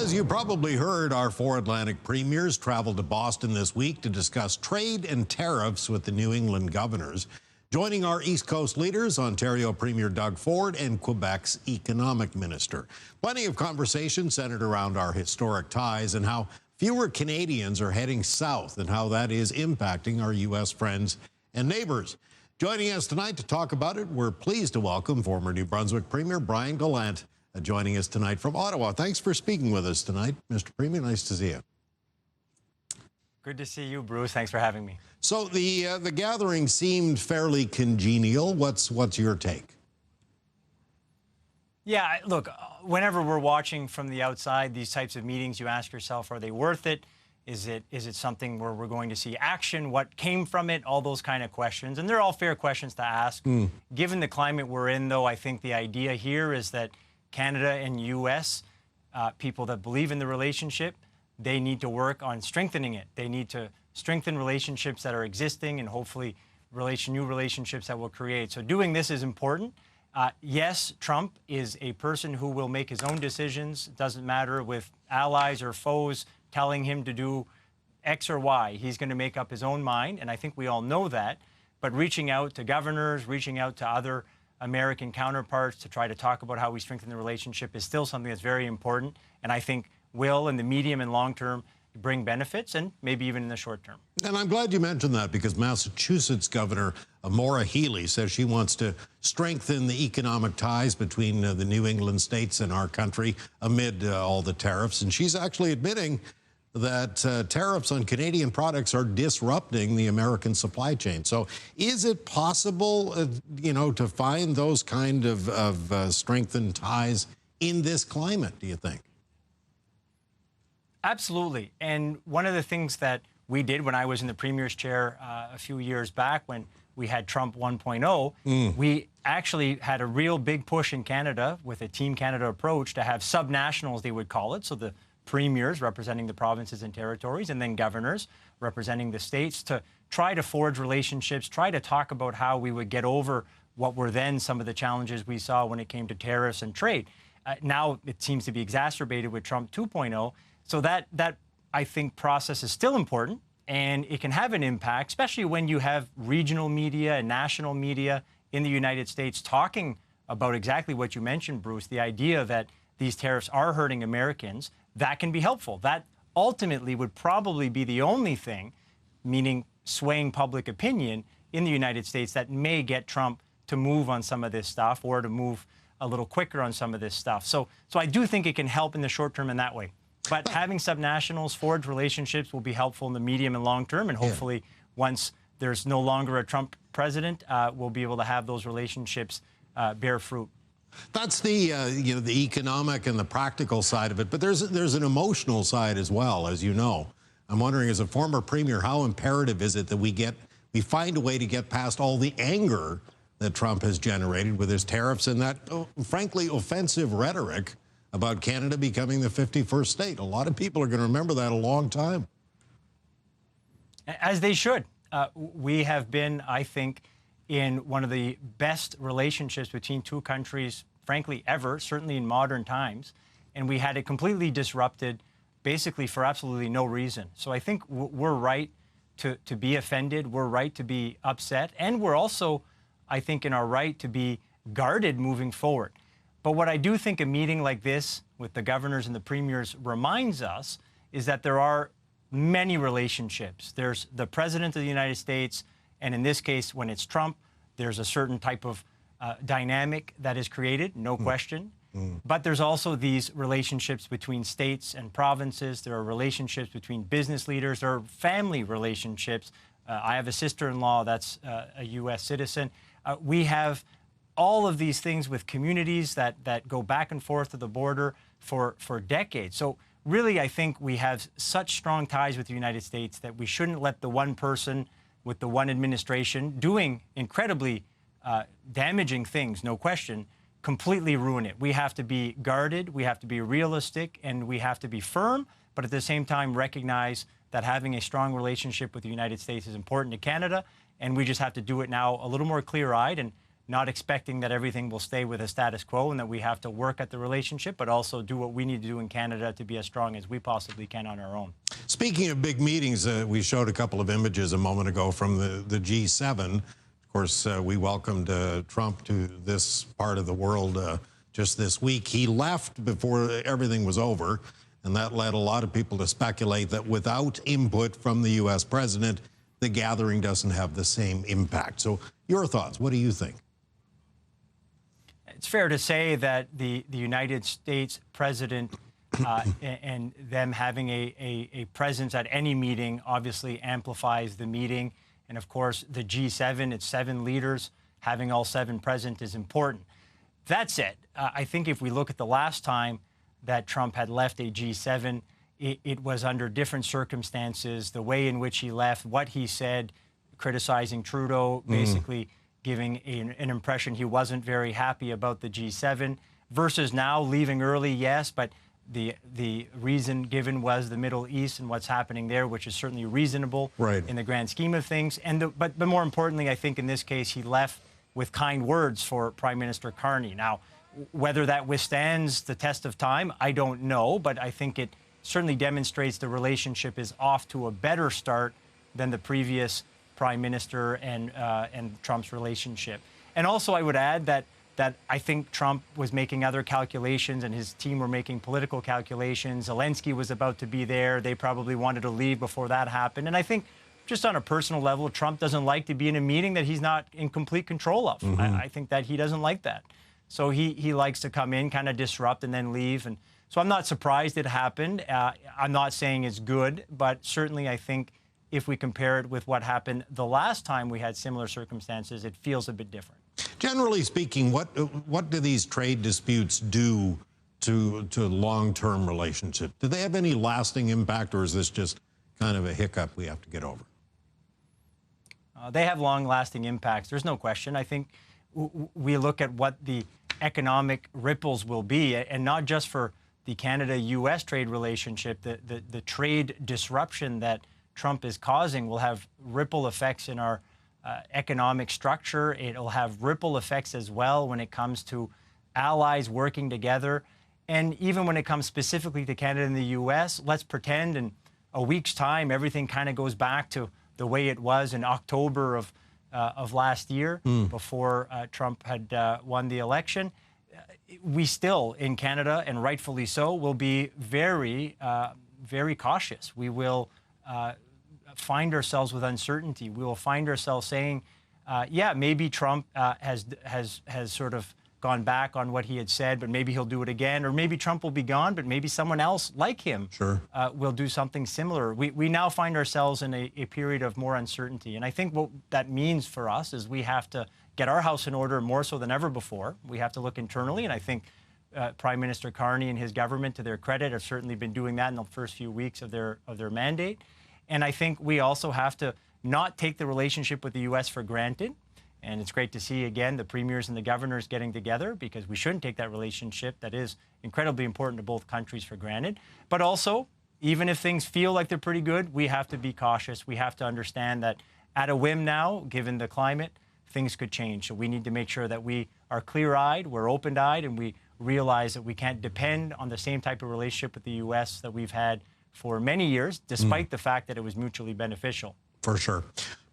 As you probably heard, our four Atlantic premiers traveled to Boston this week to discuss trade and tariffs with the New England governors. Joining our East Coast leaders, Ontario Premier Doug Ford and Quebec's economic minister. Plenty of conversation centered around our historic ties and how fewer Canadians are heading south and how that is impacting our U.S. friends and neighbors. Joining us tonight to talk about it, we're pleased to welcome former New Brunswick Premier Brian Gallant, joining us tonight from Ottawa. Thanks for speaking with us tonight, Mr. Premier. Nice to see you. Good to see you, Bruce. Thanks for having me. So the gathering seemed fairly congenial. What's your take? Yeah, look, whenever we're watching from the outside these types of meetings, you ask yourself, are they worth it? Is it something where we're going to see action? What came from it? All those kind of questions. And they're all fair questions to ask. Given the climate we're in, though, I think the idea here is that Canada and U.S. People that believe in the relationship, they need to work on strengthening it. They need to strengthen relationships that are existing and hopefully new relationships that we'll create. So doing this is important. Yes, Trump is a person who will make his own decisions. It doesn't matter with allies or foes telling him to do X or Y. He's going to make up his own mind, and I think we all know that. But reaching out to governors, reaching out to other American counterparts to try to talk about how we strengthen the relationship is still something that's very important, and I think will, in the medium and long term, bring benefits, and maybe even in the short term. And I'm glad you mentioned that, because Massachusetts Governor Maura Healey says she wants to strengthen the economic ties between the New England states and our country amid all the tariffs. And she's actually admitting that tariffs on Canadian products are disrupting the American supply chain. So is it possible, to find those kind of strengthened ties in this climate, do you think? Absolutely. And one of the things that we did when I was in the Premier's chair a few years back when we had Trump 1.0, we actually had a real big push in Canada with a Team Canada approach to have subnationals, they would call it. So the premiers representing the provinces and territories, and then governors representing the states, to try to forge relationships, try to talk about how we would get over what were then some of the challenges we saw when it came to tariffs and trade. Now it seems to be exacerbated with Trump 2.0. So that I think process is still important, and it can have an impact, especially when you have regional media and national media in the United States talking about exactly what you mentioned, Bruce, the idea that these tariffs are hurting Americans. That can be helpful. That ultimately would probably be the only thing, meaning swaying public opinion in the United States, that may get Trump to move on some of this stuff or to move a little quicker on some of this stuff. So I do think it can help in the short term in that way. But having subnationals forge relationships will be helpful in the medium and long term, and hopefully once there's no longer a Trump president, we'll be able to have those relationships bear fruit. That's the the economic and the practical side of it, but there's an emotional side as well, as you know. I'm wondering, as a former premier, how imperative is it that we find a way to get past all the anger that Trump has generated with his tariffs and that, frankly, offensive rhetoric about Canada becoming the 51st state. A lot of people are going to remember that a long time. As they should. We have been, I think, in one of the best relationships between two countries, frankly, ever, certainly in modern times. And we had it completely disrupted, basically for absolutely no reason. So I think we're right to be offended. We're right to be upset. And we're also, I think, in our right to be guarded moving forward. But what I do think a meeting like this with the governors and the premiers reminds us is that there are many relationships. There's the President of the United States, and in this case, when it's Trump, there's a certain type of dynamic that is created, no question. But there's also these relationships between states and provinces. There are relationships between business leaders. There are family relationships. I have a sister-in-law that's a U.S. citizen. We have all of these things with communities that go back and forth to the border for decades. So really, I think we have such strong ties with the United States that we shouldn't let the one person with the one administration doing incredibly damaging things, no question, completely ruin it. We have to be guarded, we have to be realistic, and we have to be firm, but at the same time recognize that having a strong relationship with the United States is important to Canada, and we just have to do it now a little more clear-eyed and not expecting that everything will stay with a status quo and that we have to work at the relationship, but also do what we need to do in Canada to be as strong as we possibly can on our own. Speaking of big meetings, we showed a couple of images a moment ago from the G7. Of course, we welcomed Trump to this part of the world just this week. He left before everything was over, and that led a lot of people to speculate that without input from the U.S. president, the gathering doesn't have the same impact. So your thoughts, what do you think? It's fair to say that the United States president and them having a presence at any meeting obviously amplifies the meeting. And of course, the G7, it's 7 leaders, having all 7 present is important. That said, I think if we look at the last time that Trump had left a G7, it was under different circumstances, the way in which he left, what he said, criticizing Trudeau, basically giving an impression he wasn't very happy about the G7, versus now leaving early, yes, but the reason given was the Middle East and what's happening there, which is certainly reasonable in the grand scheme of things. And but more importantly, I think in this case, he left with kind words for Prime Minister Carney. Now, whether that withstands the test of time, I don't know, but I think it certainly demonstrates the relationship is off to a better start than the previous Prime Minister and Trump's relationship. And also, I would add that I think Trump was making other calculations and his team were making political calculations. Zelensky was about to be there. They probably wanted to leave before that happened. And I think just on a personal level, Trump doesn't like to be in a meeting that he's not in complete control of. I think that he doesn't like that. So he likes to come in, kind of disrupt, and then leave. And so I'm not surprised it happened. I'm not saying it's good, but certainly I think if we compare it with what happened the last time we had similar circumstances, it feels a bit different. Generally speaking, what do these trade disputes do to long-term relationship? Do they have any lasting impact, or is this just kind of a hiccup we have to get over? They have long-lasting impacts. There's no question. I think we look at what the economic ripples will be, and not just for the Canada-U.S. trade relationship. The trade disruption that Trump is causing will have ripple effects in our economic structure. It'll have ripple effects as well when it comes to allies working together. And even when it comes specifically to Canada and the U.S., let's pretend in a week's time everything kind of goes back to the way it was in October of last year, before Trump had won the election. We still, in Canada, and rightfully so, will be very, very cautious. We will find ourselves with uncertainty. We will find ourselves saying, yeah, maybe Trump has sort of gone back on what he had said, but maybe he'll do it again. Or maybe Trump will be gone, but maybe someone else like him will do something similar. We now find ourselves in a period of more uncertainty. And I think what that means for us is we have to get our house in order more so than ever before. We have to look internally, and I think Prime Minister Carney and his government, to their credit, have certainly been doing that in the first few weeks of their mandate. And I think we also have to not take the relationship with the U.S. for granted. And it's great to see, again, the premiers and the governors getting together, because we shouldn't take that relationship that is incredibly important to both countries for granted. But also, even if things feel like they're pretty good, we have to be cautious. We have to understand that at a whim now, given the climate, things could change. So we need to make sure that we are clear-eyed, we're open-eyed, and we realize that we can't depend on the same type of relationship with the U.S. that we've had for many years, despite the fact that it was mutually beneficial. For sure.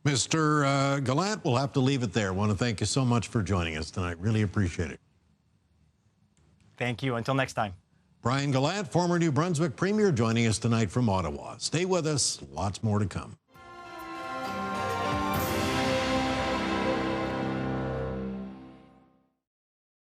Mr. Gallant, we'll have to leave it there. I want to thank you so much for joining us tonight. Really appreciate it. Thank you. Until next time. Brian Gallant, former New Brunswick Premier, joining us tonight from Ottawa. Stay with us. Lots more to come.